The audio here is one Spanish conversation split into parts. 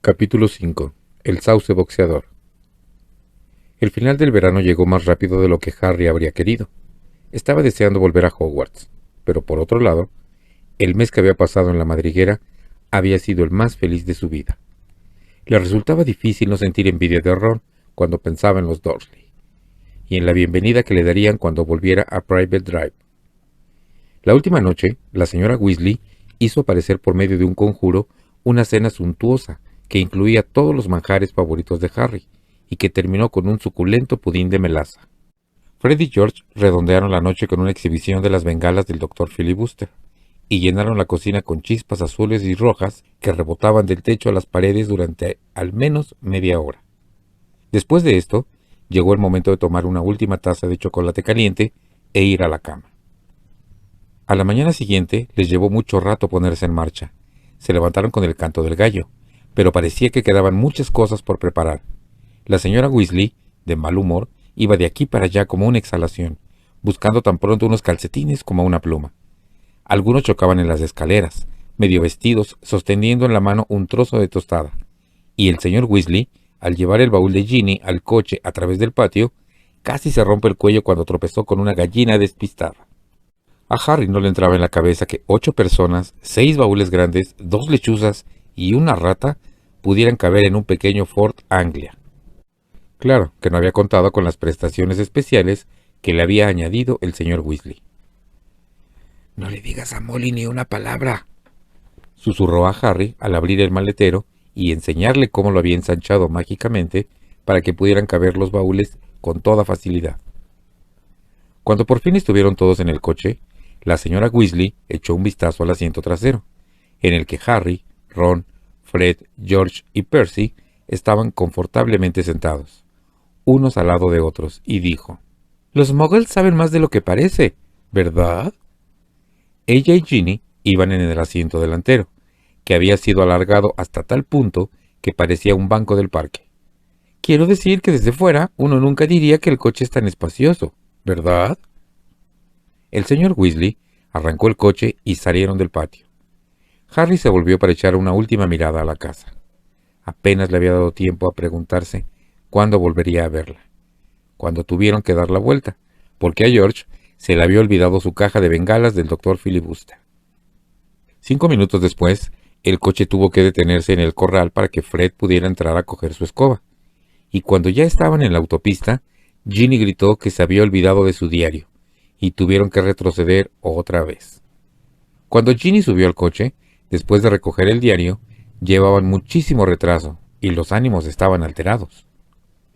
Capítulo 5. El sauce boxeador. El final del verano llegó más rápido de lo que Harry habría querido. Estaba deseando volver a Hogwarts, pero por otro lado, el mes que había pasado en la madriguera había sido el más feliz de su vida. Le resultaba difícil no sentir envidia de Ron cuando pensaba en los Dursley, y en la bienvenida que le darían cuando volviera a Private Drive. La última noche, la señora Weasley hizo aparecer por medio de un conjuro una cena suntuosa que incluía todos los manjares favoritos de Harry, y que terminó con un suculento pudín de melaza. Fred y George redondearon la noche con una exhibición de las bengalas del Dr. Filibuster, y llenaron la cocina con chispas azules y rojas que rebotaban del techo a las paredes durante al menos media hora. Después de esto, llegó el momento de tomar una última taza de chocolate caliente e ir a la cama. A la mañana siguiente les llevó mucho rato ponerse en marcha. Se levantaron con el canto del gallo, pero parecía que quedaban muchas cosas por preparar. La señora Weasley, de mal humor, iba de aquí para allá como una exhalación, buscando tan pronto unos calcetines como una pluma. Algunos chocaban en las escaleras, medio vestidos, sosteniendo en la mano un trozo de tostada. Y el señor Weasley, al llevar el baúl de Ginny al coche a través del patio, casi se rompe el cuello cuando tropezó con una gallina despistada. A Harry no le entraba en la cabeza que 8 personas, 6 baúles grandes, 2 lechuzas y una rata pudieran caber en un pequeño Fort Anglia. Claro que no había contado con las prestaciones especiales que le había añadido el señor Weasley. «No le digas a Molly ni una palabra», susurró a Harry al abrir el maletero y enseñarle cómo lo había ensanchado mágicamente para que pudieran caber los baúles con toda facilidad. Cuando por fin estuvieron todos en el coche, la señora Weasley echó un vistazo al asiento trasero, en el que Harry, Ron, Fred, George y Percy estaban confortablemente sentados, unos al lado de otros, y dijo: «Los muggles saben más de lo que parece, ¿verdad?». Ella y Ginny iban en el asiento delantero, que había sido alargado hasta tal punto que parecía un banco del parque. Quiero decir que desde fuera uno nunca diría que el coche es tan espacioso, ¿verdad? El señor Weasley arrancó el coche y salieron del patio. Harry se volvió para echar una última mirada a la casa. Apenas le había dado tiempo a preguntarse cuándo volvería a verla, cuando tuvieron que dar la vuelta, porque a George se le había olvidado su caja de bengalas del Dr. Filibuster. 5 minutos después, el coche tuvo que detenerse en el corral para que Fred pudiera entrar a coger su escoba, y cuando ya estaban en la autopista, Ginny gritó que se había olvidado de su diario, y tuvieron que retroceder otra vez. Cuando Ginny subió al coche, después de recoger el diario, llevaban muchísimo retraso, y los ánimos estaban alterados.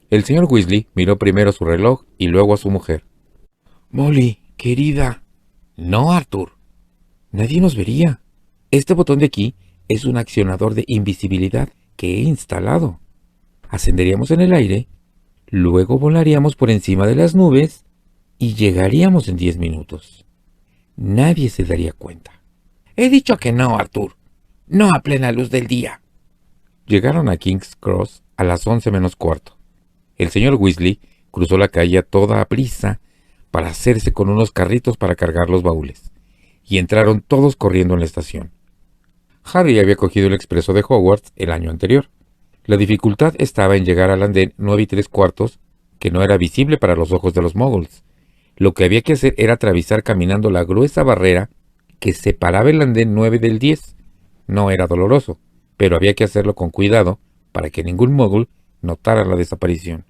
El señor Weasley miró primero su reloj y luego a su mujer. «Molly, querida». «No, Arthur. Nadie nos vería. Este botón de aquí es un accionador de invisibilidad que he instalado. Ascenderíamos en el aire, luego volaríamos por encima de las nubes y llegaríamos en 10 minutos. Nadie se daría cuenta». «He dicho que no, Arthur. No a plena luz del día». Llegaron a King's Cross a las 11 menos cuarto. El señor Weasley cruzó la calle a toda prisa para hacerse con unos carritos para cargar los baúles, y entraron todos corriendo en la estación. Harry había cogido el expreso de Hogwarts el año anterior. La dificultad estaba en llegar al andén 9 3/4, que no era visible para los ojos de los muggles. Lo que había que hacer era atravesar caminando la gruesa barrera que separaba el andén 9 del 10. No era doloroso, pero había que hacerlo con cuidado para que ningún muggle notara la desaparición.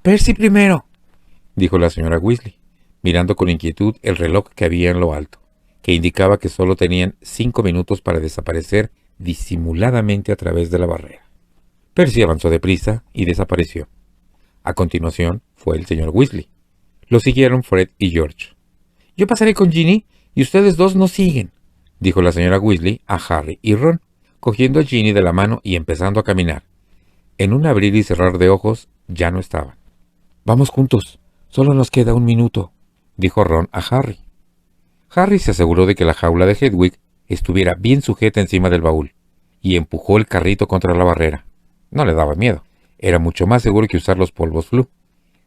«Percy primero», dijo la señora Weasley, mirando con inquietud el reloj que había en lo alto, que indicaba que solo tenían 5 minutos para desaparecer disimuladamente a través de la barrera. Percy avanzó deprisa y desapareció. A continuación fue el señor Weasley. Lo siguieron Fred y George. «Yo pasaré con Ginny y ustedes dos nos siguen», dijo la señora Weasley a Harry y Ron, cogiendo a Ginny de la mano y empezando a caminar. En un abrir y cerrar de ojos ya no estaban. «Vamos juntos, solo nos queda 1 minuto», dijo Ron a Harry. Harry se aseguró de que la jaula de Hedwig estuviera bien sujeta encima del baúl, y empujó el carrito contra la barrera. No le daba miedo, era mucho más seguro que usar los polvos Floo.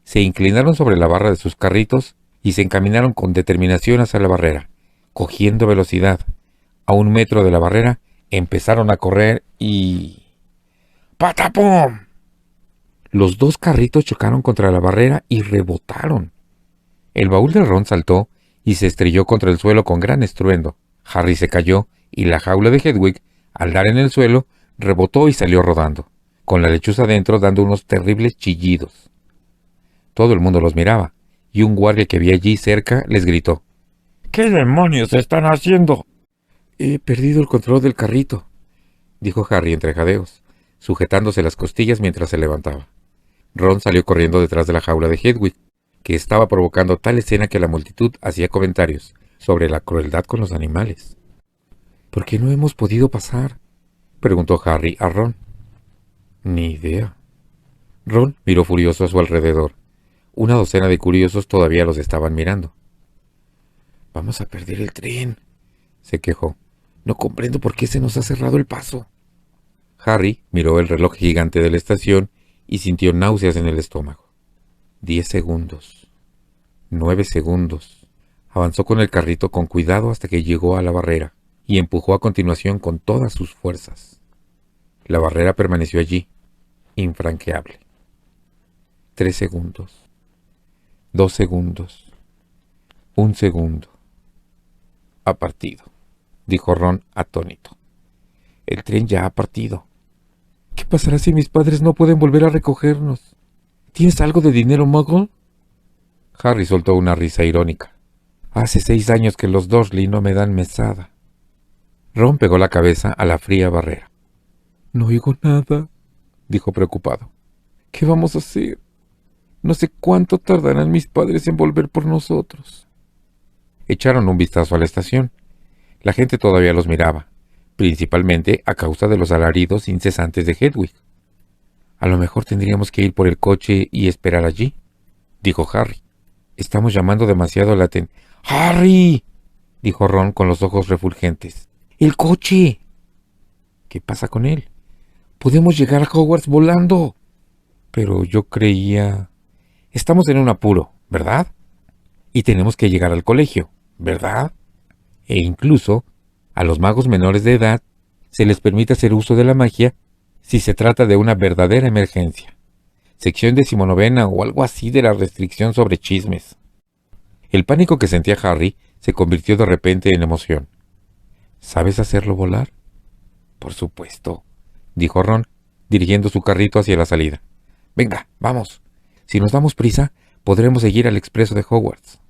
Se inclinaron sobre la barra de sus carritos y se encaminaron con determinación hacia la barrera, cogiendo velocidad. A 1 metro de la barrera empezaron a correr y... ¡Patapum! Los dos carritos chocaron contra la barrera y rebotaron. El baúl de Ron saltó y se estrelló contra el suelo con gran estruendo. Harry se cayó y la jaula de Hedwig, al dar en el suelo, rebotó y salió rodando, con la lechuza dentro dando unos terribles chillidos. Todo el mundo los miraba, y un guardia que había allí cerca les gritó: «¿Qué demonios están haciendo?» «He perdido el control del carrito», dijo Harry entre jadeos, sujetándose las costillas mientras se levantaba. Ron salió corriendo detrás de la jaula de Hedwig, que estaba provocando tal escena que la multitud hacía comentarios sobre la crueldad con los animales. «¿Por qué no hemos podido pasar?», preguntó Harry a Ron. «Ni idea». Ron miró furioso a su alrededor. Una docena de curiosos todavía los estaban mirando. «Vamos a perder el tren», se quejó. «No comprendo por qué se nos ha cerrado el paso». Harry miró el reloj gigante de la estación y sintió náuseas en el estómago. 10 segundos. 9 segundos. Avanzó con el carrito con cuidado hasta que llegó a la barrera y empujó a continuación con todas sus fuerzas. La barrera permaneció allí, infranqueable. 3 segundos. 2 segundos. 1 segundo. «Ha partido», dijo Ron atónito. «El tren ya ha partido». «¿Qué pasará si mis padres no pueden volver a recogernos? ¿Tienes algo de dinero, Muggle?» Harry soltó una risa irónica. «Hace 6 años que los Dursley no me dan mesada». Ron pegó la cabeza a la fría barrera. «No oigo nada», dijo preocupado. «¿Qué vamos a hacer? No sé cuánto tardarán mis padres en volver por nosotros». Echaron un vistazo a la estación. La gente todavía los miraba, principalmente a causa de los alaridos incesantes de Hedwig. «A lo mejor tendríamos que ir por el coche y esperar allí», dijo Harry. «Estamos llamando demasiado la atención». «¡Harry!», dijo Ron con los ojos refulgentes. «¡El coche!». «¿Qué pasa con él? Podemos llegar a Hogwarts volando». «Pero yo creía...». «Estamos en un apuro, ¿verdad? Y tenemos que llegar al colegio, ¿verdad? E incluso a los magos menores de edad se les permite hacer uso de la magia si se trata de una verdadera emergencia. Sección 19 o algo así de la restricción sobre chismes». El pánico que sentía Harry se convirtió de repente en emoción. «¿Sabes hacerlo volar?». «Por supuesto», dijo Ron, dirigiendo su carrito hacia la salida. «Venga, vamos. Si nos damos prisa, podremos seguir al expreso de Hogwarts».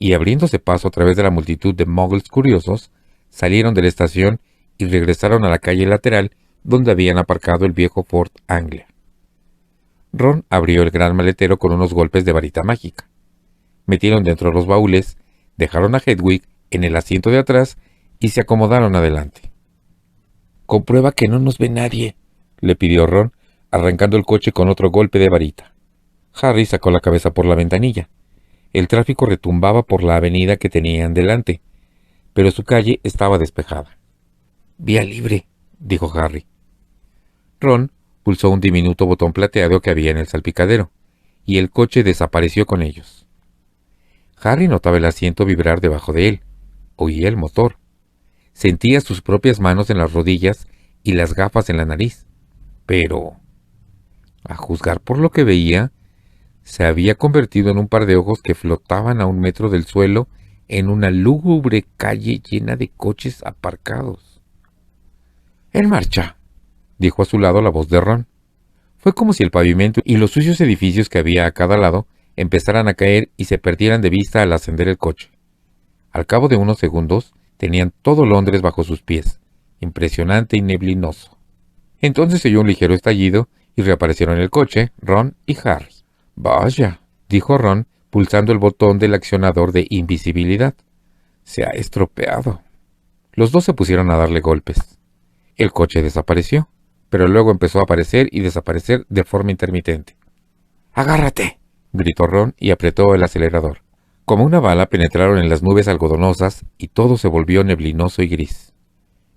Y abriéndose paso a través de la multitud de muggles curiosos, salieron de la estación y regresaron a la calle lateral donde habían aparcado el viejo Ford Anglia. Ron abrió el gran maletero con unos golpes de varita mágica. Metieron dentro los baúles, dejaron a Hedwig en el asiento de atrás y se acomodaron adelante. «Comprueba que no nos ve nadie», le pidió Ron, arrancando el coche con otro golpe de varita. Harry sacó la cabeza por la ventanilla. El tráfico retumbaba por la avenida que tenían delante, pero su calle estaba despejada. «Vía libre», dijo Harry. Ron pulsó un diminuto botón plateado que había en el salpicadero, y el coche desapareció con ellos. Harry notaba el asiento vibrar debajo de él. Oía el motor. Sentía sus propias manos en las rodillas y las gafas en la nariz. Pero, a juzgar por lo que veía, se había convertido en un par de ojos que flotaban a 1 metro del suelo en una lúgubre calle llena de coches aparcados. «En marcha», dijo a su lado la voz de Ron. Fue como si el pavimento y los sucios edificios que había a cada lado empezaran a caer y se perdieran de vista al ascender el coche. Al cabo de unos segundos, tenían todo Londres bajo sus pies, impresionante y neblinoso. Entonces se oyó un ligero estallido y reaparecieron en el coche Ron y Harry. «Vaya», dijo Ron, pulsando el botón del accionador de invisibilidad. «Se ha estropeado». Los dos se pusieron a darle golpes. El coche desapareció, pero luego empezó a aparecer y desaparecer de forma intermitente. «¡Agárrate!», gritó Ron y apretó el acelerador. Como una bala penetraron en las nubes algodonosas y todo se volvió neblinoso y gris.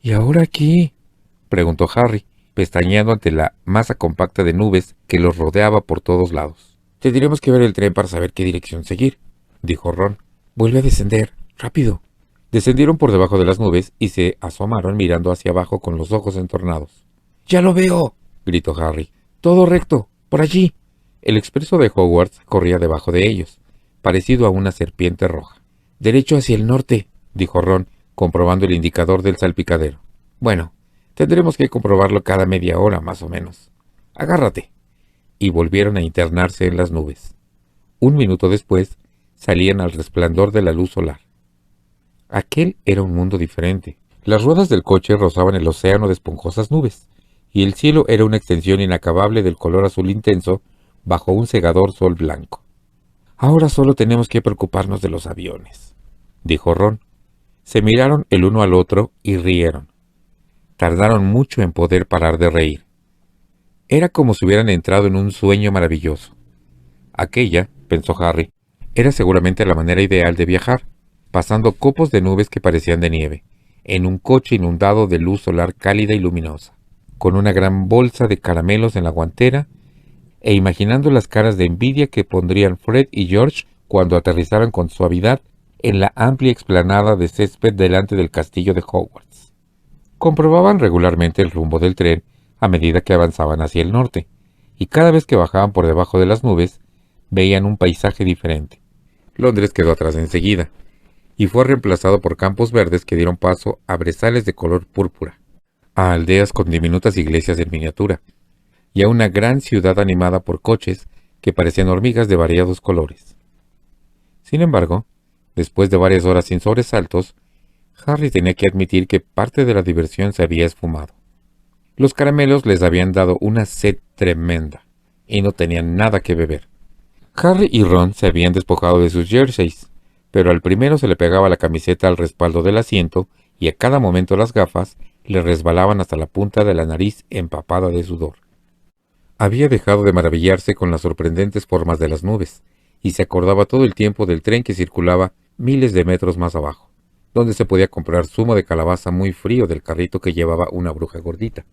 «¿Y ahora qué?», preguntó Harry, pestañeando ante la masa compacta de nubes que los rodeaba por todos lados. «Tendremos que ver el tren para saber qué dirección seguir», dijo Ron. «Vuelve a descender, rápido». Descendieron por debajo de las nubes y se asomaron mirando hacia abajo con los ojos entornados. «¡Ya lo veo!», gritó Harry. ¡Todo recto! ¡Por allí! El expreso de Hogwarts corría debajo de ellos, parecido a una serpiente roja. «Derecho hacia el norte», dijo Ron, comprobando el indicador del salpicadero. «Bueno, tendremos que comprobarlo cada media hora, más o menos. Agárrate». Y volvieron a internarse en las nubes. Un minuto después, salían al resplandor de la luz solar. Aquel era un mundo diferente. Las ruedas del coche rozaban el océano de esponjosas nubes, y el cielo era una extensión inacabable del color azul intenso bajo un cegador sol blanco. «Ahora solo tenemos que preocuparnos de los aviones», dijo Ron. Se miraron el uno al otro y rieron. Tardaron mucho en poder parar de reír. Era como si hubieran entrado en un sueño maravilloso. Aquella, pensó Harry, era seguramente la manera ideal de viajar, pasando copos de nubes que parecían de nieve, en un coche inundado de luz solar cálida y luminosa, con una gran bolsa de caramelos en la guantera, e imaginando las caras de envidia que pondrían Fred y George cuando aterrizaran con suavidad en la amplia explanada de césped delante del castillo de Hogwarts. Comprobaban regularmente el rumbo del tren a medida que avanzaban hacia el norte, y cada vez que bajaban por debajo de las nubes, veían un paisaje diferente. Londres quedó atrás enseguida, y fue reemplazado por campos verdes que dieron paso a brezales de color púrpura, a aldeas con diminutas iglesias en miniatura, y a una gran ciudad animada por coches que parecían hormigas de variados colores. Sin embargo, después de varias horas sin sobresaltos, Harry tenía que admitir que parte de la diversión se había esfumado. Los caramelos les habían dado una sed tremenda, y no tenían nada que beber. Harry y Ron se habían despojado de sus jerseys, pero al primero se le pegaba la camiseta al respaldo del asiento y a cada momento las gafas le resbalaban hasta la punta de la nariz empapada de sudor. Había dejado de maravillarse con las sorprendentes formas de las nubes, y se acordaba todo el tiempo del tren que circulaba miles de metros más abajo, donde se podía comprar zumo de calabaza muy frío del carrito que llevaba una bruja gordita.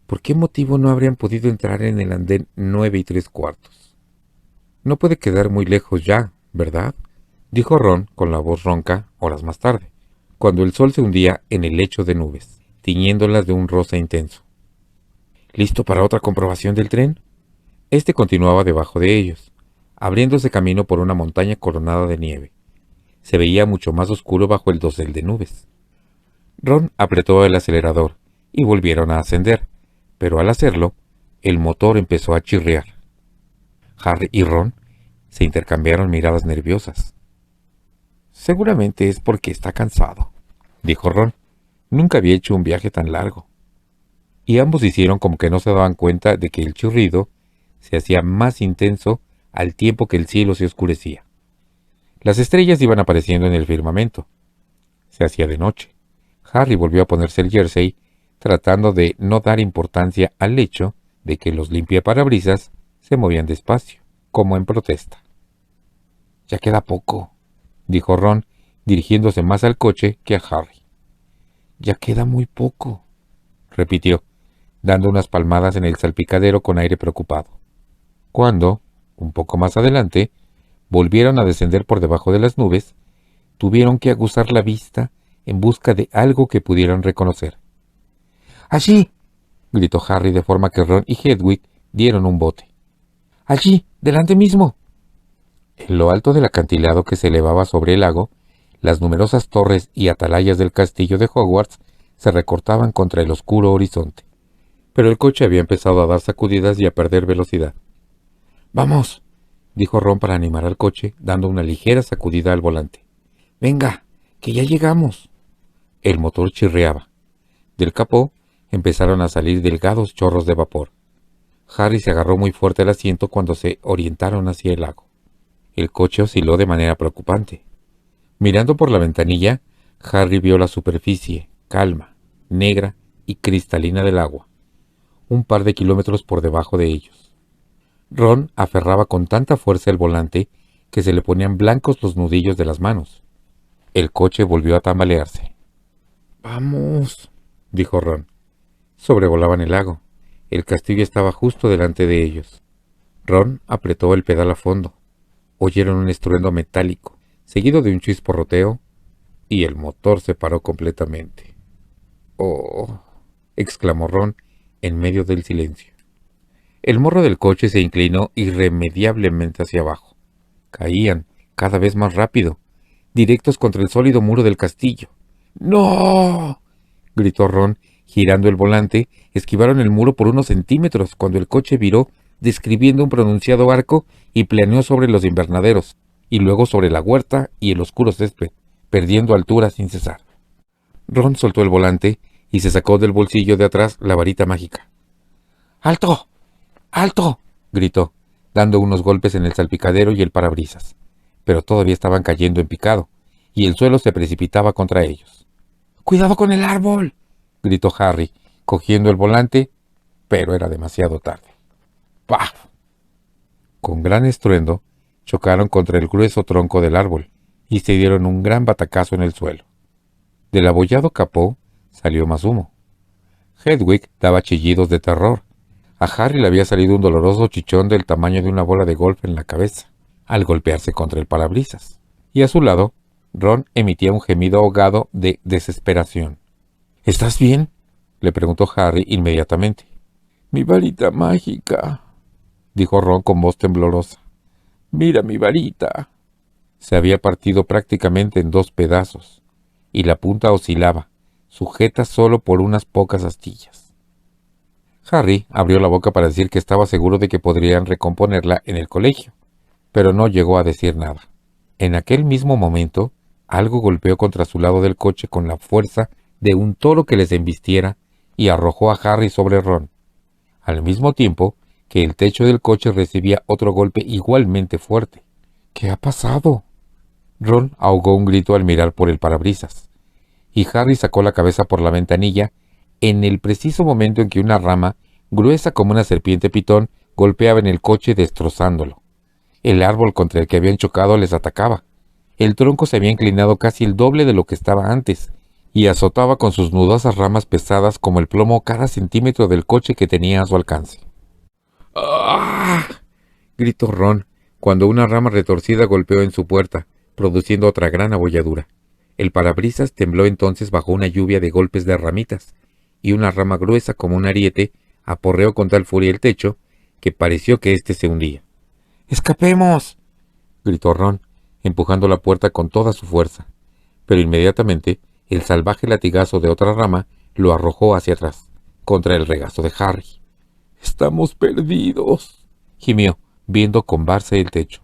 ¿Por qué motivo no habrían podido entrar en el andén 9 3/4? No puede quedar muy lejos ya, ¿verdad?, dijo Ron con la voz ronca horas más tarde, cuando el sol se hundía en el lecho de nubes, tiñéndolas de un rosa intenso. ¿Listo para otra comprobación del tren? Este continuaba debajo de ellos, abriéndose camino por una montaña coronada de nieve. Se veía mucho más oscuro bajo el dosel de nubes. Ron apretó el acelerador y volvieron a ascender, pero al hacerlo, el motor empezó a chirriar. Harry y Ron se intercambiaron miradas nerviosas. «Seguramente es porque está cansado», dijo Ron. «Nunca había hecho un viaje tan largo». Y ambos hicieron como que no se daban cuenta de que el chirrido se hacía más intenso al tiempo que el cielo se oscurecía. Las estrellas iban apareciendo en el firmamento. Se hacía de noche. Harry volvió a ponerse el jersey, tratando de no dar importancia al hecho de que los limpiaparabrisas se movían despacio, como en protesta. «Ya queda poco», dijo Ron, dirigiéndose más al coche que a Harry. «Ya queda muy poco», repitió, dando unas palmadas en el salpicadero con aire preocupado. Cuando, un poco más adelante, volvieron a descender por debajo de las nubes, tuvieron que aguzar la vista en busca de algo que pudieran reconocer. «¡Allí!», gritó Harry de forma que Ron y Hedwig dieron un bote. «¡Allí, delante mismo!». En lo alto del acantilado que se elevaba sobre el lago, las numerosas torres y atalayas del castillo de Hogwarts se recortaban contra el oscuro horizonte. Pero el coche había empezado a dar sacudidas y a perder velocidad. «¡Vamos!», dijo Ron para animar al coche, dando una ligera sacudida al volante. «Venga, que ya llegamos». El motor chirriaba. Del capó empezaron a salir delgados chorros de vapor. Harry se agarró muy fuerte al asiento cuando se orientaron hacia el lago. El coche osciló de manera preocupante. Mirando por la ventanilla, Harry vio la superficie, calma, negra y cristalina del agua, un par de kilómetros por debajo de ellos. Ron aferraba con tanta fuerza el volante que se le ponían blancos los nudillos de las manos. El coche volvió a tambalearse. «Vamos», dijo Ron. Sobrevolaban el lago. El castillo estaba justo delante de ellos. Ron apretó el pedal a fondo. Oyeron un estruendo metálico, seguido de un chisporroteo, y el motor se paró completamente. «¡Oh!», exclamó Ron, en medio del silencio. El morro del coche se inclinó irremediablemente hacia abajo. Caían, cada vez más rápido, directos contra el sólido muro del castillo. ¡No! Gritó Ron, girando el volante. Esquivaron el muro por unos centímetros cuando el coche viró, describiendo un pronunciado arco, y planeó sobre los invernaderos, y luego sobre la huerta y el oscuro césped, perdiendo altura sin cesar. Ron soltó el volante y se sacó del bolsillo de atrás la varita mágica. ¡Alto! ¡Alto! Gritó, dando unos golpes en el salpicadero y el parabrisas. Pero todavía estaban cayendo en picado, y el suelo se precipitaba contra ellos. ¡Cuidado con el árbol! Gritó Harry, cogiendo el volante, pero era demasiado tarde. ¡Paf! Con gran estruendo, chocaron contra el grueso tronco del árbol, y se dieron un gran batacazo en el suelo. Del abollado capó salió más humo. Hedwig daba chillidos de terror. A Harry le había salido un doloroso chichón del tamaño de una bola de golf en la cabeza, al golpearse contra el parabrisas. Y a su lado, Ron emitía un gemido ahogado de desesperación. ¿Estás bien?, le preguntó Harry inmediatamente. «Mi varita mágica», dijo Ron con voz temblorosa. «Mira mi varita». Se había partido prácticamente en 2 pedazos, y la punta oscilaba, sujeta solo por unas pocas astillas. Harry abrió la boca para decir que estaba seguro de que podrían recomponerla en el colegio, pero no llegó a decir nada. En aquel mismo momento, algo golpeó contra su lado del coche con la fuerza de un toro que les embistiera y arrojó a Harry sobre Ron, al mismo tiempo que el techo del coche recibía otro golpe igualmente fuerte. «¿Qué ha pasado?». Ron ahogó un grito al mirar por el parabrisas, y Harry sacó la cabeza por la ventanilla en el preciso momento en que una rama, gruesa como una serpiente pitón, golpeaba en el coche destrozándolo. El árbol contra el que habían chocado les atacaba. El tronco se había inclinado casi el doble de lo que estaba antes, y azotaba con sus nudosas ramas pesadas como el plomo cada centímetro del coche que tenía a su alcance. ¡Ah!, gritó Ron, cuando una rama retorcida golpeó en su puerta, produciendo otra gran abolladura. El parabrisas tembló entonces bajo una lluvia de golpes de ramitas, y una rama gruesa como un ariete aporreó con tal furia el techo que pareció que éste se hundía. «¡Escapemos!», gritó Ron, empujando la puerta con toda su fuerza, pero inmediatamente el salvaje latigazo de otra rama lo arrojó hacia atrás, contra el regazo de Harry. «¡Estamos perdidos!», gimió, viendo combarse el techo.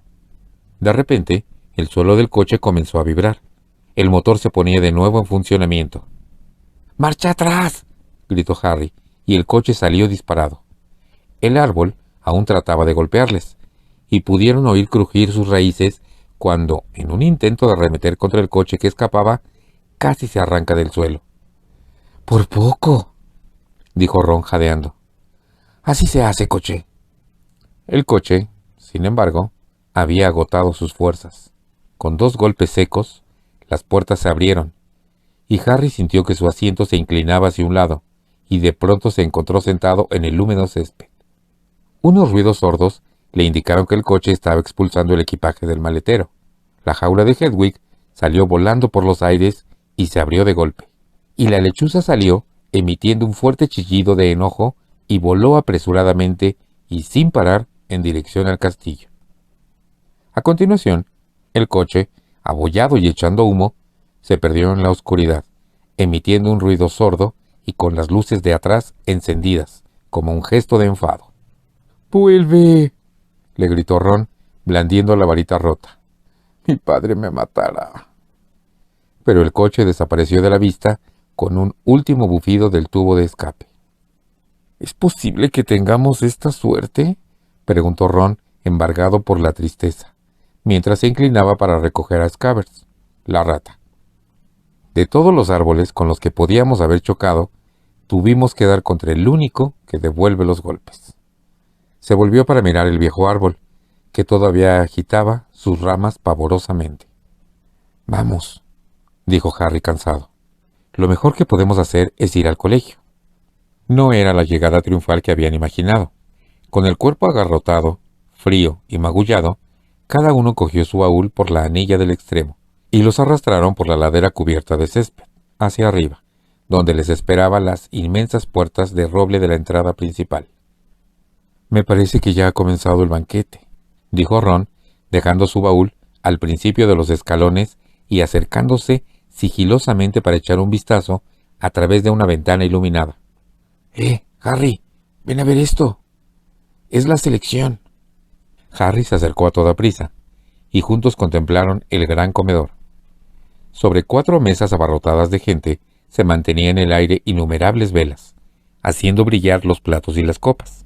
De repente, el suelo del coche comenzó a vibrar. El motor se ponía de nuevo en funcionamiento. «¡Marcha atrás!», gritó Harry, y el coche salió disparado. El árbol aún trataba de golpearles, y pudieron oír crujir sus raíces cuando, en un intento de arremeter contra el coche que escapaba, casi se arranca del suelo. «Por poco», dijo Ron jadeando. «Así se hace, coche». El coche, sin embargo, había agotado sus fuerzas. Con 2 golpes secos, las puertas se abrieron, y Harry sintió que su asiento se inclinaba hacia un lado, y de pronto se encontró sentado en el húmedo césped. Unos ruidos sordos le indicaron que el coche estaba expulsando el equipaje del maletero. La jaula de Hedwig salió volando por los aires y se abrió de golpe, y la lechuza salió emitiendo un fuerte chillido de enojo y voló apresuradamente y sin parar en dirección al castillo. A continuación, el coche, abollado y echando humo, se perdió en la oscuridad, emitiendo un ruido sordo y con las luces de atrás encendidas, como un gesto de enfado. «¡Vuelve!», le gritó Ron, blandiendo la varita rota. «Mi padre me matará». Pero el coche desapareció de la vista con un último bufido del tubo de escape. «¿Es posible que tengamos esta suerte?», preguntó Ron, embargado por la tristeza, mientras se inclinaba para recoger a Scabbers, la rata. De todos los árboles con los que podíamos haber chocado, tuvimos que dar contra el único que devuelve los golpes. Se volvió para mirar el viejo árbol, que todavía agitaba sus ramas pavorosamente. «Vamos», dijo Harry cansado. «Lo mejor que podemos hacer es ir al colegio». No era la llegada triunfal que habían imaginado. Con el cuerpo agarrotado, frío y magullado, cada uno cogió su baúl por la anilla del extremo, y los arrastraron por la ladera cubierta de césped, hacia arriba, donde les esperaba las inmensas puertas de roble de la entrada principal. «Me parece que ya ha comenzado el banquete», dijo Ron, dejando su baúl al principio de los escalones y acercándose sigilosamente para echar un vistazo a través de una ventana iluminada. Harry, ven a ver esto. Es la selección». Harry se acercó a toda prisa, y juntos contemplaron el gran comedor. Sobre 4 mesas abarrotadas de gente se mantenían en el aire innumerables velas, haciendo brillar los platos y las copas.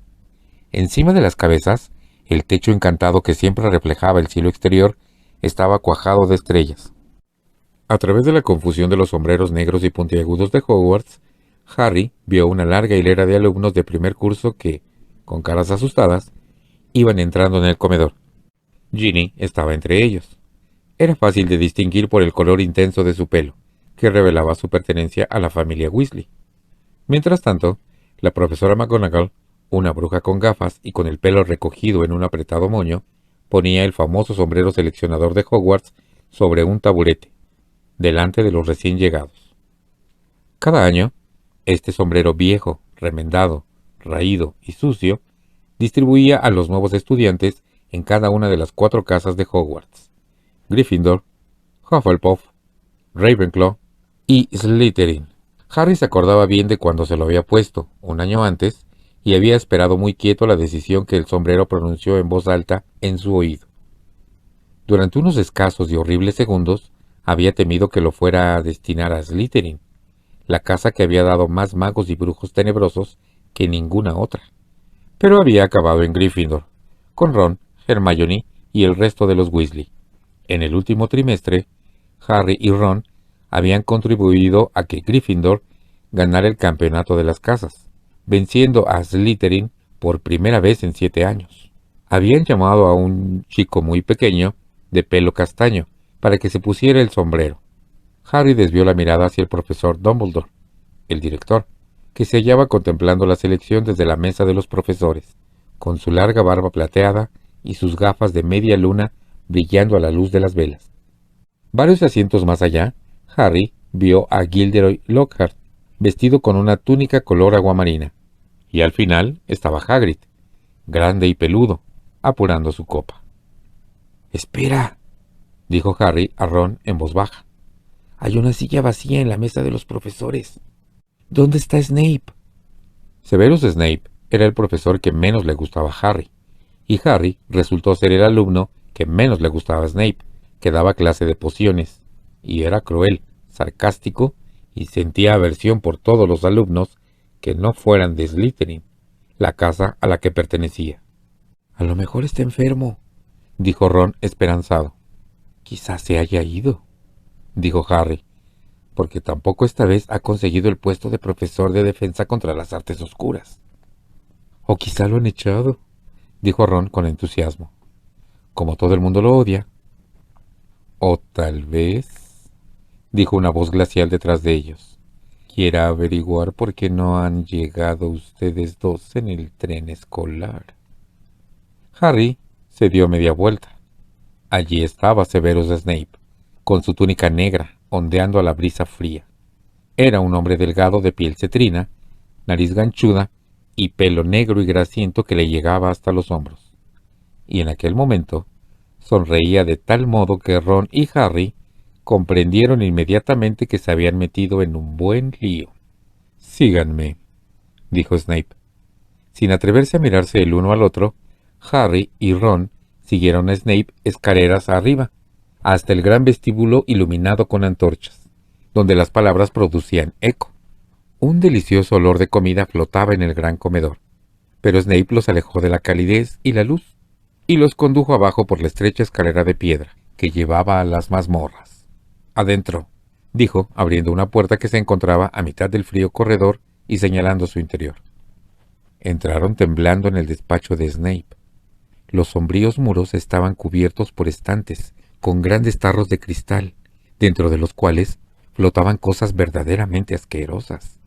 Encima de las cabezas, el techo encantado que siempre reflejaba el cielo exterior estaba cuajado de estrellas. A través de la confusión de los sombreros negros y puntiagudos de Hogwarts, Harry vio una larga hilera de alumnos de primer curso que, con caras asustadas, iban entrando en el comedor. Ginny estaba entre ellos. Era fácil de distinguir por el color intenso de su pelo, que revelaba su pertenencia a la familia Weasley. Mientras tanto, la profesora McGonagall, una bruja con gafas y con el pelo recogido en un apretado moño, ponía el famoso sombrero seleccionador de Hogwarts sobre un taburete, delante de los recién llegados. Cada año, este sombrero viejo, remendado, raído y sucio, distribuía a los nuevos estudiantes en cada una de las 4 casas de Hogwarts: Gryffindor, Hufflepuff, Ravenclaw y Slytherin. Harry se acordaba bien de cuando se lo había puesto, un año antes, y había esperado muy quieto la decisión que el sombrero pronunció en voz alta en su oído. Durante unos escasos y horribles segundos, había temido que lo fuera a destinar a Slytherin, la casa que había dado más magos y brujos tenebrosos que ninguna otra. Pero había acabado en Gryffindor, con Ron, Hermione y el resto de los Weasley. En el último trimestre, Harry y Ron habían contribuido a que Gryffindor ganara el campeonato de las casas, venciendo a Slytherin por primera vez en 7 años. Habían llamado a un chico muy pequeño, de pelo castaño, para que se pusiera el sombrero. Harry desvió la mirada hacia el profesor Dumbledore, el director, que se hallaba contemplando la selección desde la mesa de los profesores, con su larga barba plateada y sus gafas de media luna brillando a la luz de las velas. Varios asientos más allá, Harry vio a Gilderoy Lockhart, vestido con una túnica color aguamarina, y al final estaba Hagrid, grande y peludo, apurando su copa. «Espera», dijo Harry a Ron en voz baja. «Hay una silla vacía en la mesa de los profesores. ¿Dónde está Snape?» Severus Snape era el profesor que menos le gustaba a Harry, y Harry resultó ser el alumno que menos le gustaba a Snape, que daba clase de pociones, y era cruel, sarcástico, y sentía aversión por todos los alumnos que no fueran de Slytherin, la casa a la que pertenecía. «A lo mejor está enfermo», dijo Ron esperanzado. «Quizás se haya ido», dijo Harry, «porque tampoco esta vez ha conseguido el puesto de profesor de defensa contra las artes oscuras». «O quizá lo han echado», dijo Ron con entusiasmo. «Como todo el mundo lo odia». «O tal vez», dijo una voz glacial detrás de ellos, «quiera averiguar por qué no han llegado ustedes dos en el tren escolar». Harry se dio media vuelta. Allí estaba Severus Snape, con su túnica negra, ondeando a la brisa fría. Era un hombre delgado de piel cetrina, nariz ganchuda y pelo negro y grasiento que le llegaba hasta los hombros. Y en aquel momento sonreía de tal modo que Ron y Harry comprendieron inmediatamente que se habían metido en un buen lío. «Síganme», dijo Snape. Sin atreverse a mirarse el uno al otro, Harry y Ron siguieron a Snape escaleras arriba, hasta el gran vestíbulo iluminado con antorchas, donde las palabras producían eco. Un delicioso olor de comida flotaba en el gran comedor, pero Snape los alejó de la calidez y la luz, y los condujo abajo por la estrecha escalera de piedra que llevaba a las mazmorras. «Adentro», dijo, abriendo una puerta que se encontraba a mitad del frío corredor y señalando su interior. Entraron temblando en el despacho de Snape. Los sombríos muros estaban cubiertos por estantes con grandes tarros de cristal, dentro de los cuales flotaban cosas verdaderamente asquerosas,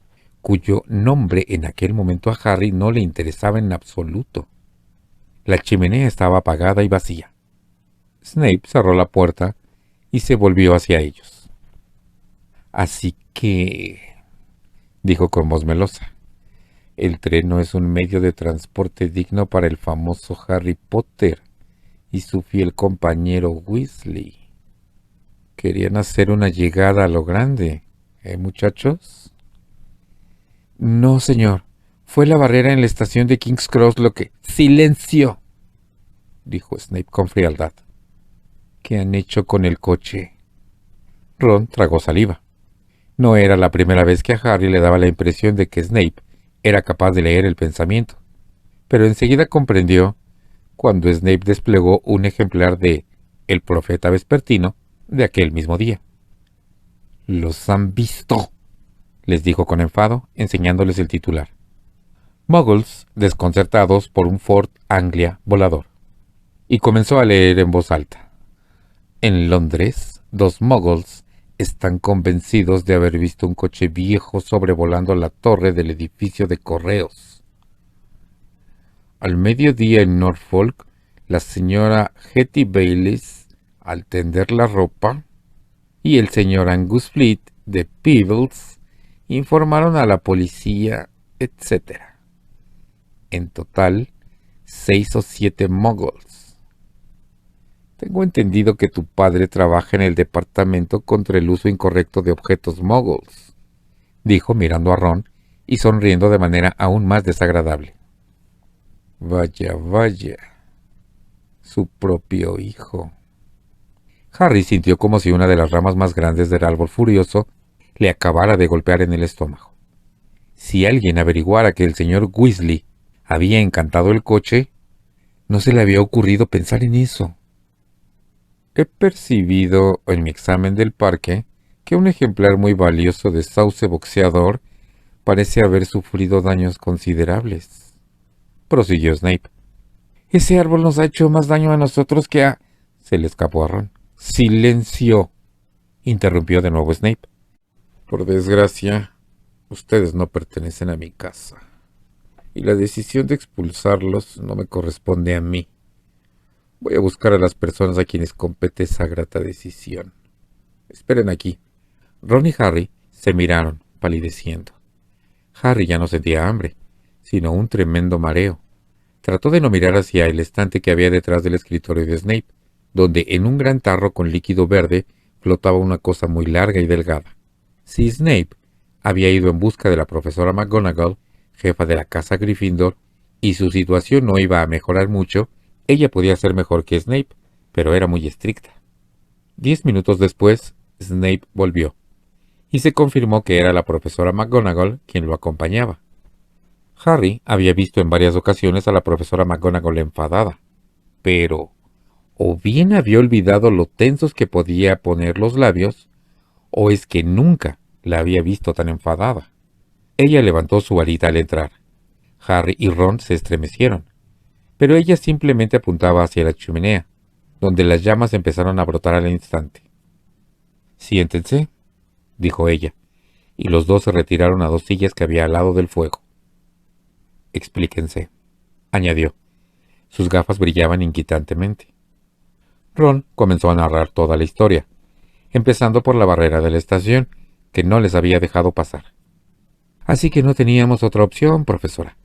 cuyo nombre en aquel momento a Harry no le interesaba en absoluto. La chimenea estaba apagada y vacía. Snape cerró la puerta y se volvió hacia ellos. «Así que», dijo con voz melosa. El tren no es un medio de transporte digno para el famoso Harry Potter y su fiel compañero Weasley. Querían hacer una llegada a lo grande, muchachos? No, señor. Fue la barrera en la estación de King's Cross lo que... ¡Silencio!, dijo Snape con frialdad. ¿Qué han hecho con el coche? Ron tragó saliva. No era la primera vez que a Harry le daba la impresión de que Snape era capaz de leer el pensamiento, pero enseguida comprendió cuando Snape desplegó un ejemplar de El profeta vespertino de aquel mismo día. «¡Los han visto!», les dijo con enfado, enseñándoles el titular. Muggles desconcertados por un Ford Anglia volador. Y comenzó a leer en voz alta. En Londres, 2 Muggles están convencidos de haber visto un coche viejo sobrevolando la torre del edificio de correos. Al mediodía en Norfolk, la señora Hetty Bayliss, al tender la ropa, y el señor Angus Fleet de Peebles informaron a la policía, etc. En total, 6 o 7 Muggles. Tengo entendido que tu padre trabaja en el departamento contra el uso incorrecto de objetos Muggles, dijo mirando a Ron y sonriendo de manera aún más desagradable. Vaya, vaya. Su propio hijo. Harry sintió como si una de las ramas más grandes del árbol furioso le acabara de golpear en el estómago. Si alguien averiguara que el señor Weasley había encantado el coche, no se le había ocurrido pensar en eso. He percibido en mi examen del parque que un ejemplar muy valioso de sauce boxeador parece haber sufrido daños considerables, prosiguió Snape. Ese árbol nos ha hecho más daño a nosotros que a... Se le escapó a Ron. ¡Silencio!, interrumpió de nuevo Snape. Por desgracia, ustedes no pertenecen a mi casa, y la decisión de expulsarlos no me corresponde a mí. Voy a buscar a las personas a quienes compete esa grata decisión. Esperen aquí. Ron y Harry se miraron, palideciendo. Harry ya no sentía hambre, sino un tremendo mareo. Trató de no mirar hacia el estante que había detrás del escritorio de Snape, donde en un gran tarro con líquido verde flotaba una cosa muy larga y delgada. Si Snape había ido en busca de la profesora McGonagall, jefa de la casa Gryffindor, y su situación no iba a mejorar mucho, ella podía ser mejor que Snape, pero era muy estricta. 10 minutos después, Snape volvió, y se confirmó que era la profesora McGonagall quien lo acompañaba. Harry había visto en varias ocasiones a la profesora McGonagall enfadada, pero o bien había olvidado lo tensos que podía poner los labios, o es que nunca la había visto tan enfadada. Ella levantó su varita al entrar. Harry y Ron se estremecieron, pero ella simplemente apuntaba hacia la chimenea, donde las llamas empezaron a brotar al instante. «Siéntense», dijo ella, y los dos se retiraron a 2 sillas que había al lado del fuego. «Explíquense», añadió. Sus gafas brillaban inquietantemente. Ron comenzó a narrar toda la historia, empezando por la barrera de la estación, que no les había dejado pasar. «Así que no teníamos otra opción, profesora.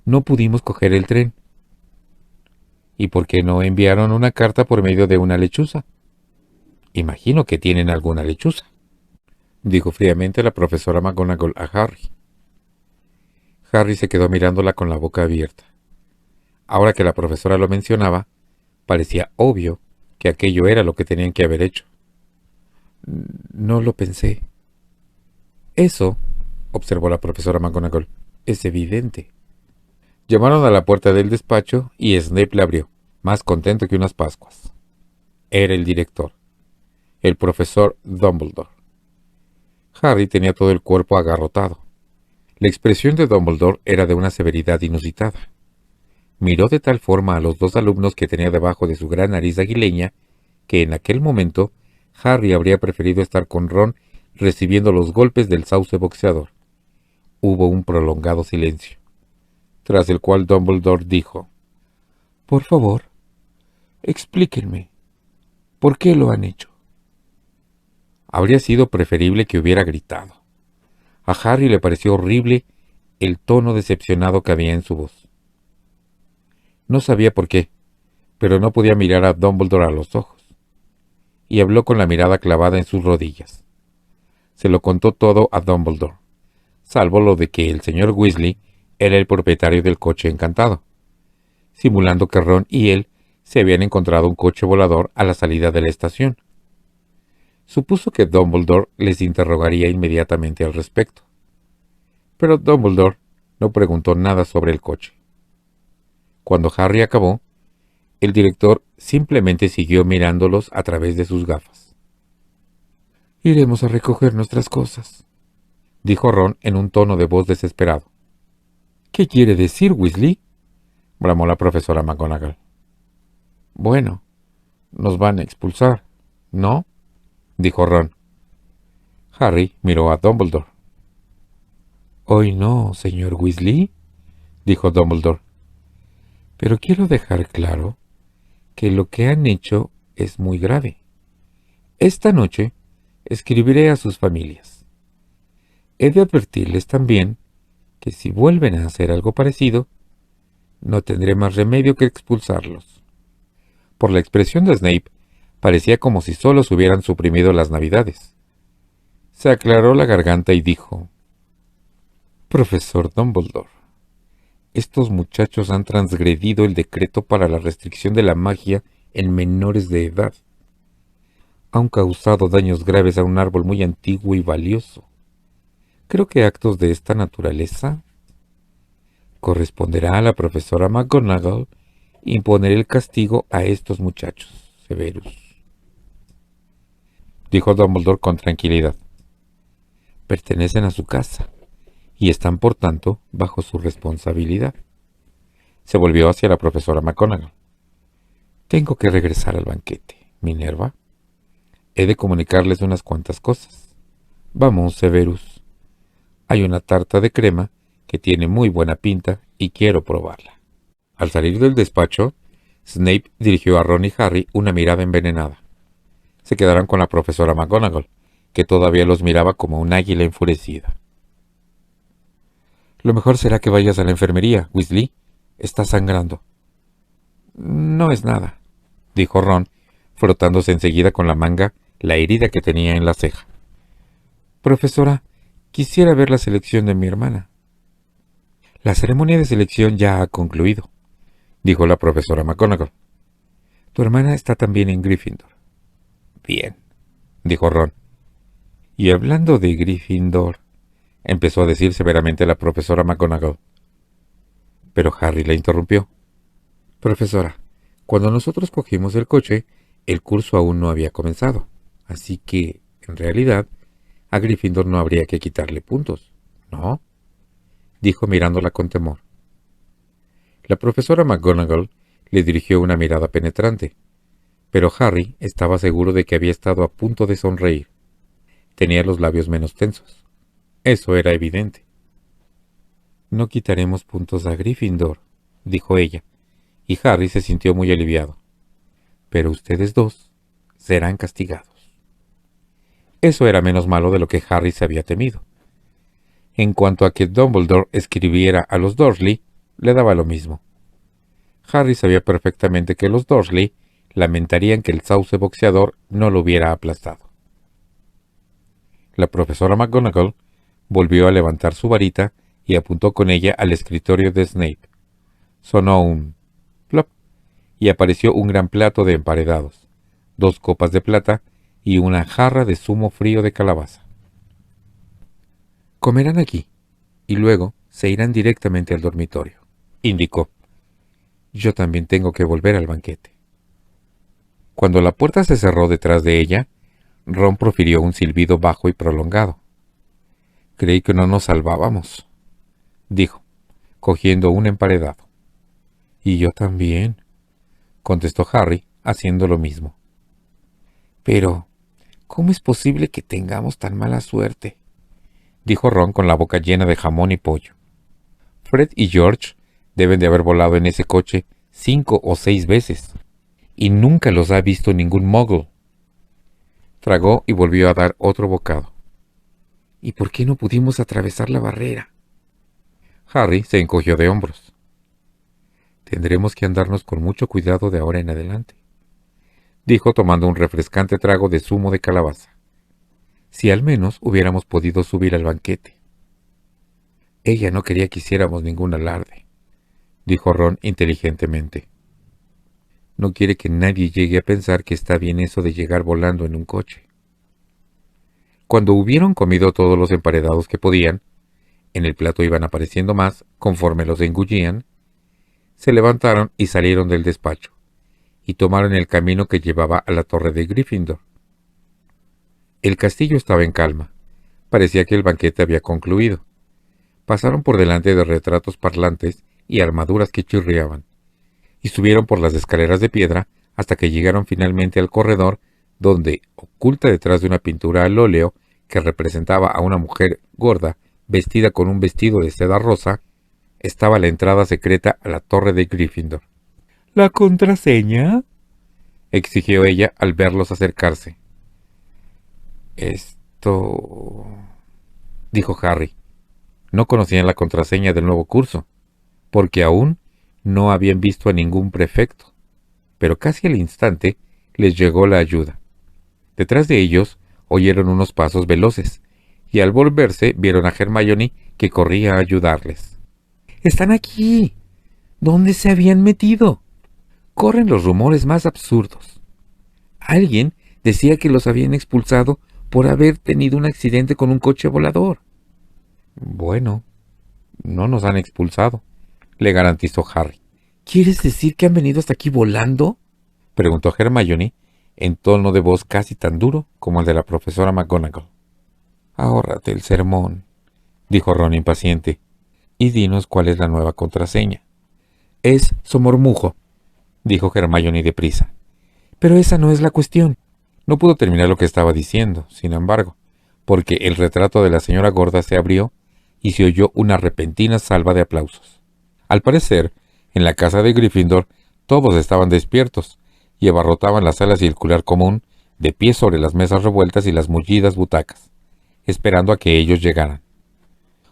No pudimos coger el tren». «¿Y por qué no enviaron una carta por medio de una lechuza?» «Imagino que tienen alguna lechuza», dijo fríamente la profesora McGonagall a Harry. Harry se quedó mirándola con la boca abierta. Ahora que la profesora lo mencionaba, parecía obvio que aquello era lo que tenían que haber hecho. «No lo pensé». «Eso», observó la profesora McGonagall, «es evidente». Llamaron a la puerta del despacho y Snape la abrió, más contento que unas pascuas. Era el director, el profesor Dumbledore. Harry tenía todo el cuerpo agarrotado. La expresión de Dumbledore era de una severidad inusitada. Miró de tal forma a los 2 alumnos que tenía debajo de su gran nariz aguileña que en aquel momento Harry habría preferido estar con Ron recibiendo los golpes del sauce boxeador. Hubo un prolongado silencio, tras el cual Dumbledore dijo: «Por favor, explíquenme, ¿por qué lo han hecho?». Habría sido preferible que hubiera gritado. A Harry le pareció horrible el tono decepcionado que había en su voz. No sabía por qué, pero no podía mirar a Dumbledore a los ojos, y habló con la mirada clavada en sus rodillas. Se lo contó todo a Dumbledore, salvo lo de que el señor Weasley era el propietario del coche encantado, simulando que Ron y él se habían encontrado un coche volador a la salida de la estación. Supuso que Dumbledore les interrogaría inmediatamente al respecto, pero Dumbledore no preguntó nada sobre el coche. Cuando Harry acabó, el director simplemente siguió mirándolos a través de sus gafas. «Iremos a recoger nuestras cosas», dijo Ron en un tono de voz desesperado. «¿Qué quiere decir, Weasley?», bramó la profesora McGonagall. «Bueno, nos van a expulsar, ¿no?», dijo Ron. Harry miró a Dumbledore. «Hoy no, señor Weasley», dijo Dumbledore. «Pero quiero dejar claro que lo que han hecho es muy grave. Esta noche escribiré a sus familias. He de advertirles también que si vuelven a hacer algo parecido, no tendré más remedio que expulsarlos». Por la expresión de Snape, parecía como si solo se hubieran suprimido las Navidades. Se aclaró la garganta y dijo: «Profesor Dumbledore, estos muchachos han transgredido el decreto para la restricción de la magia en menores de edad. Han causado daños graves a un árbol muy antiguo y valioso. Creo que actos de esta naturaleza corresponderá a la profesora McGonagall imponer el castigo a estos muchachos, Severus», dijo Dumbledore con tranquilidad. «Pertenecen a su casa y están, por tanto, bajo su responsabilidad». Se volvió hacia la profesora McGonagall. «Tengo que regresar al banquete, Minerva. He de comunicarles unas cuantas cosas. Vamos, Severus. Hay una tarta de crema que tiene muy buena pinta y quiero probarla». Al salir del despacho, Snape dirigió a Ron y Harry una mirada envenenada. Se quedaron con la profesora McGonagall, que todavía los miraba como un águila enfurecida. «Lo mejor será que vayas a la enfermería, Weasley. Está sangrando». «No es nada», dijo Ron, frotándose enseguida con la manga la herida que tenía en la ceja. «Profesora, quisiera ver la selección de mi hermana». «La ceremonia de selección ya ha concluido», dijo la profesora McGonagall. «Tu hermana está también en Gryffindor». «Bien», dijo Ron. «Y hablando de Gryffindor», empezó a decir severamente la profesora McGonagall. Pero Harry la interrumpió. «Profesora, cuando nosotros cogimos el coche, el curso aún no había comenzado, así que, en realidad, a Gryffindor no habría que quitarle puntos, ¿no?», dijo mirándola con temor. La profesora McGonagall le dirigió una mirada penetrante, pero Harry estaba seguro de que había estado a punto de sonreír. Tenía los labios menos tensos. Eso era evidente. «No quitaremos puntos a Gryffindor», dijo ella, y Harry se sintió muy aliviado. «Pero ustedes dos serán castigados». Eso era menos malo de lo que Harry se había temido. En cuanto a que Dumbledore escribiera a los Dursley, le daba lo mismo. Harry sabía perfectamente que los Dursley lamentarían que el sauce boxeador no lo hubiera aplastado. La profesora McGonagall volvió a levantar su varita y apuntó con ella al escritorio de Snape. Sonó un plop y apareció un gran plato de emparedados, 2 copas de plata y una jarra de zumo frío de calabaza. «Comerán aquí y luego se irán directamente al dormitorio», indicó. «Yo también tengo que volver al banquete». Cuando la puerta se cerró detrás de ella, Ron profirió un silbido bajo y prolongado. «Creí que no nos salvábamos», dijo, cogiendo un emparedado. «Y yo también», contestó Harry, haciendo lo mismo. «Pero, ¿cómo es posible que tengamos tan mala suerte?», dijo Ron con la boca llena de jamón y pollo. «Fred y George deben de haber volado en ese coche 5 o 6 veces, y nunca los ha visto ningún muggle». Tragó y volvió a dar otro bocado. ¿Y por qué no pudimos atravesar la barrera? Harry se encogió de hombros. Tendremos que andarnos con mucho cuidado de ahora en adelante, dijo tomando un refrescante trago de zumo de calabaza. Si al menos hubiéramos podido subir al banquete. Ella no quería que hiciéramos ningún alarde, dijo Ron inteligentemente. No quiere que nadie llegue a pensar que está bien eso de llegar volando en un coche. Cuando hubieron comido todos los emparedados que podían, en el plato iban apareciendo más conforme los engullían, se levantaron y salieron del despacho, y tomaron el camino que llevaba a la torre de Gryffindor. El castillo estaba en calma. Parecía que el banquete había concluido. Pasaron por delante de retratos parlantes y armaduras que chirriaban, y subieron por las escaleras de piedra hasta que llegaron finalmente al corredor donde, oculta detrás de una pintura al óleo que representaba a una mujer gorda vestida con un vestido de seda rosa, estaba la entrada secreta a la torre de Gryffindor. ¿La contraseña?, exigió ella al verlos acercarse. Esto... dijo Harry. No conocían la contraseña del nuevo curso, porque aún no habían visto a ningún prefecto, pero casi al instante les llegó la ayuda. Detrás de ellos oyeron unos pasos veloces, y al volverse vieron a Hermione que corría a ayudarles. ¡Están aquí! ¿Dónde se habían metido? Corren los rumores más absurdos. Alguien decía que los habían expulsado por haber tenido un accidente con un coche volador. Bueno, no nos han expulsado, le garantizó Harry. ¿Quieres decir que han venido hasta aquí volando?, preguntó Hermione, en tono de voz casi tan duro como el de la profesora McGonagall. Ahórrate el sermón, dijo Ron impaciente, y dinos cuál es la nueva contraseña. Es Somormujo, dijo Hermione deprisa. Pero esa no es la cuestión. No pudo terminar lo que estaba diciendo, sin embargo, porque el retrato de la señora gorda se abrió y se oyó una repentina salva de aplausos. Al parecer, en la casa de Gryffindor todos estaban despiertos y abarrotaban la sala circular común, de pie sobre las mesas revueltas y las mullidas butacas, esperando a que ellos llegaran.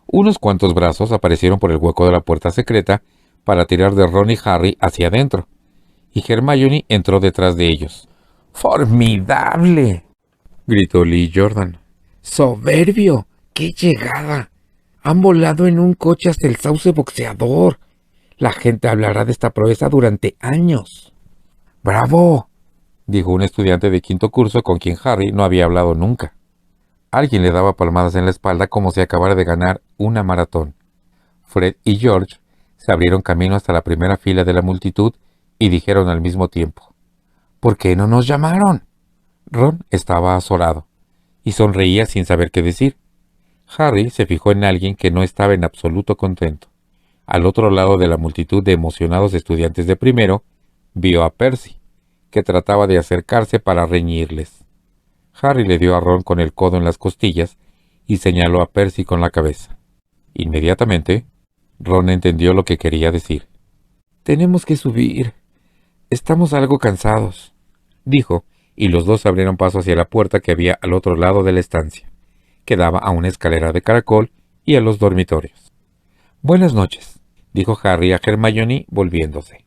Unos cuantos brazos aparecieron por el hueco de la puerta secreta para tirar de Ron y Harry hacia adentro, y Hermione entró detrás de ellos. ¡Formidable!, gritó Lee Jordan. ¡Soberbio! ¡Qué llegada! Han volado en un coche hasta el sauce boxeador. La gente hablará de esta proeza durante años. ¡Bravo!, dijo un estudiante de quinto curso con quien Harry no había hablado nunca. Alguien le daba palmadas en la espalda como si acabara de ganar una maratón. Fred y George se abrieron camino hasta la primera fila de la multitud y dijeron al mismo tiempo: ¿Por qué no nos llamaron? Ron estaba azorado y sonreía sin saber qué decir. Harry se fijó en alguien que no estaba en absoluto contento. Al otro lado de la multitud de emocionados estudiantes de primero, vio a Percy, que trataba de acercarse para reñirles. Harry le dio a Ron con el codo en las costillas y señaló a Percy con la cabeza. Inmediatamente, Ron entendió lo que quería decir. «Tenemos que subir. Estamos algo cansados», dijo, y los dos abrieron paso hacia la puerta que había al otro lado de la estancia, que daba a una escalera de caracol y a los dormitorios. «Buenas noches», dijo Harry a Hermione volviéndose.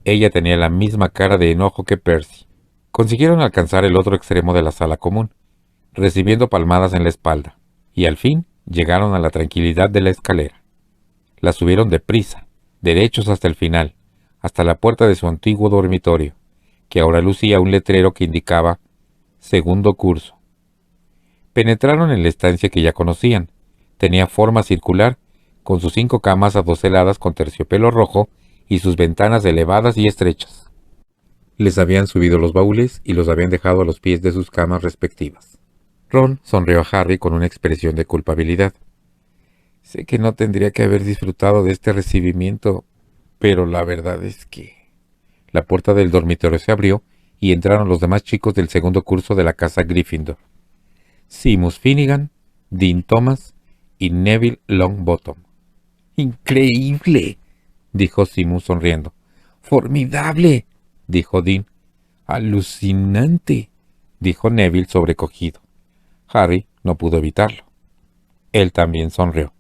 Ella tenía la misma cara de enojo que Percy. Consiguieron alcanzar el otro extremo de la sala común, recibiendo palmadas en la espalda, y al fin llegaron a la tranquilidad de la escalera. La subieron deprisa, derechos hasta el final, hasta la puerta de su antiguo dormitorio, que ahora lucía un letrero que indicaba «Segundo curso». Penetraron en la estancia que ya conocían. Tenía forma circular, con sus 5 camas adoseladas con terciopelo rojo y sus ventanas elevadas y estrechas. Les habían subido los baúles y los habían dejado a los pies de sus camas respectivas. Ron sonrió a Harry con una expresión de culpabilidad. «Sé que no tendría que haber disfrutado de este recibimiento, pero la verdad es que...». La puerta del dormitorio se abrió y entraron los demás chicos del segundo curso de la casa Gryffindor. Seamus Finnegan, Dean Thomas y Neville Longbottom. «¡Increíble!», dijo Seamus sonriendo. «¡Formidable!», dijo Dean. «¡Alucinante!», dijo Neville sobrecogido. Harry no pudo evitarlo. Él también sonrió.